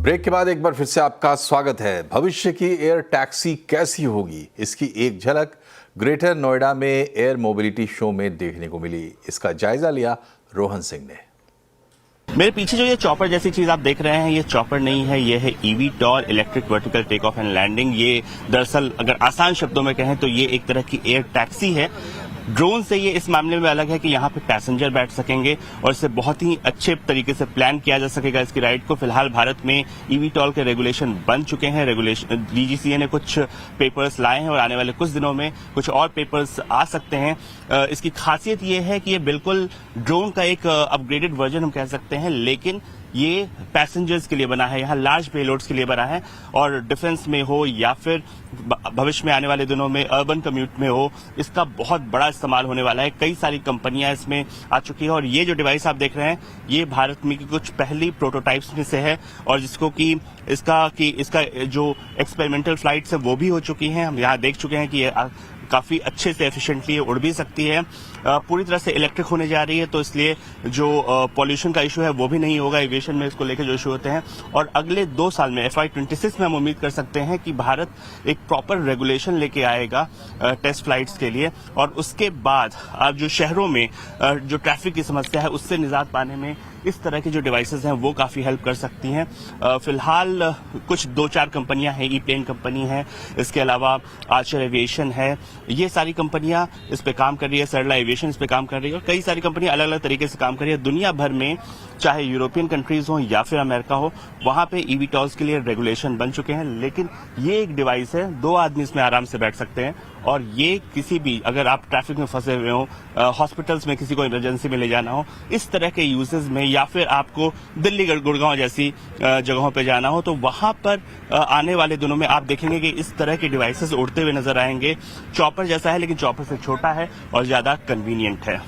Break के बाद एक बार फिर से आपका स्वागत है। भविष्य की एयर टैक्सी कैसी होगी, इसकी एक झलक ग्रेटर नोएडा में एयर मोबिलिटी शो में देखने को मिली। इसका जायजा लिया रोहन सिंह ने। मेरे पीछे जो ये चॉपर जैसी चीज आप देख रहे हैं, ये चॉपर नहीं है, ये है eVTOL electric vertical take off and landing. ये दरअसल अगर आसान शब्दों में कहें तो ये एक तरह की एयर टैक्सी है। ड्रोन से ये इस मामले में अलग है कि यहाँ पे पैसेंजर बैठ सकेंगे और इसे बहुत ही अच्छे तरीके से प्लान किया जा सकेगा इसकी राइड को। फिलहाल भारत में eVTOL के रेगुलेशन बन चुके हैं। रेगुलेशन DGCA ने कुछ पेपर्स लाए हैं और आने वाले कुछ दिनों में कुछ और पेपर्स आ सकते हैं। इसकी खासियत ये है कि ये बिल्कुल ड्रोन का एक अपग्रेडेड वर्जन हम कह सकते हैं, लेकिन ये पैसेंजर्स के लिए बना है, यहाँ लार्ज पेलोड्स के लिए बना है। और डिफेंस में हो या फिर भविष्य में आने वाले दिनों में अर्बन कम्यूट में हो, इसका बहुत बड़ा इस्तेमाल होने वाला है। कई सारी कंपनियां इसमें आ चुकी है और ये जो डिवाइस आप देख रहे हैं, ये भारत में की कुछ पहली प्रोटोटाइप्स में से है और जिसको कि इसका जो एक्सपेरिमेंटल फ्लाइट्स है वो भी हो चुकी हैं। हम यहाँ देख चुके हैं कि ये काफी अच्छे से एफिशिएंटली उड़ भी सकती है। पूरी तरह से इलेक्ट्रिक होने जा रही है, तो इसलिए जो पॉल्यूशन का इशू है वो भी नहीं होगा। एविएशन में इसको लेकर जो इशू होते हैं, और अगले 2 साल में FY26 में हम उम्मीद कर सकते हैं कि भारत एक प्रॉपर रेगुलेशन लेके आएगा टेस्ट फ्लाइट्स के लिए। और उसके बाद अब जो शहरों में जो ट्रैफिक की समस्या है उससे निजात पाने में इस तरह की जो डिवाइसेस हैं वो काफी हेल्प कर सकती हैं। फिलहाल कुछ 2-4 कंपनियां हैं, ई-प्लेन कंपनी है, इसके अलावा आर्चर एविएशन है, ये सारी कंपनियां इस पे काम कर रही है। सरला एविएशन इस पे काम कर रही है और कई सारी कंपनियां अलग अलग तरीके से काम कर रही है। दुनिया भर में चाहे यूरोपियन कंट्रीज हो या फिर अमेरिका हो, वहां पे eVTOLs के लिए रेगुलेशन बन चुके हैं। लेकिन ये एक डिवाइस है, 2 आदमी इसमें आराम से बैठ सकते हैं और ये किसी भी, अगर आप ट्रैफिक में फंसे हुए हो, हॉस्पिटल्स में किसी को इमरजेंसी में ले जाना हो, इस तरह के यूजेस में, या फिर आपको दिल्ली गुड़गांव जैसी जगहों पे जाना हो, तो वहां पर आने वाले दिनों में आप देखेंगे कि इस तरह के डिवाइसेस उड़ते हुए नजर आएंगे। चॉपर जैसा है लेकिन चॉपर से छोटा है और ज्यादा कन्वीनियंट है।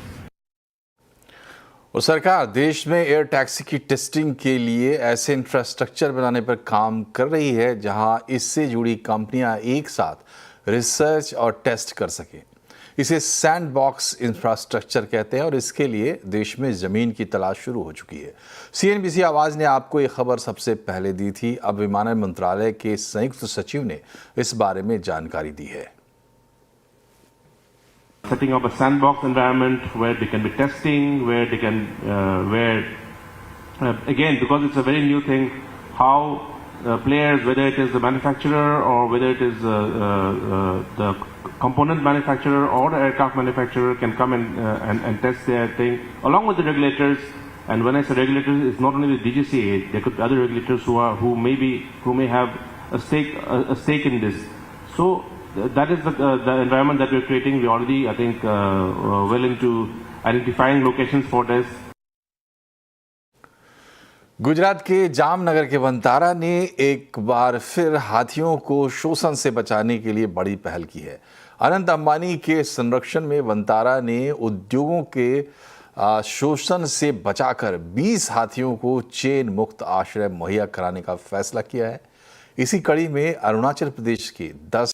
और सरकार देश में एयर टैक्सी की टेस्टिंग के लिए ऐसे इंफ्रास्ट्रक्चर बनाने पर काम कर रही है जहां इससे जुड़ी कंपनियां एक साथ रिसर्च और टेस्ट कर सकें। इसे सैंड बॉक्स इंफ्रास्ट्रक्चर कहते हैं और इसके लिए देश में जमीन की तलाश शुरू हो चुकी है। CNBC आवाज ने आपको ये खबर सबसे पहले दी थी। अब विमानन मंत्रालय के संयुक्त सचिव ने इस बारे में जानकारी दी है। Setting up a sandbox environment where they can be testing, where they can, again, because it's a very new thing, how players, whether it is the manufacturer or whether it is the component manufacturer or the aircraft manufacturer, can come and test their thing along with the regulators. And when I say regulators, it's not only the DGCA. There could be other regulators who may have a stake in this. So that is the environment that we're creating. We already, I think, well into identifying locations for this. Gujarat के जामनगर के वंतारा ने एक बार फिर हाथियों को शोषण से बचाने के लिए बड़ी पहल की है। अनंत अंबानी के संरक्षण में वंतारा ने उद्योगों के शोषण से बचाकर 20 हाथियों को चेन मुक्त आश्रय मुहैया कराने का फैसला किया है। इसी कड़ी में अरुणाचल प्रदेश के 10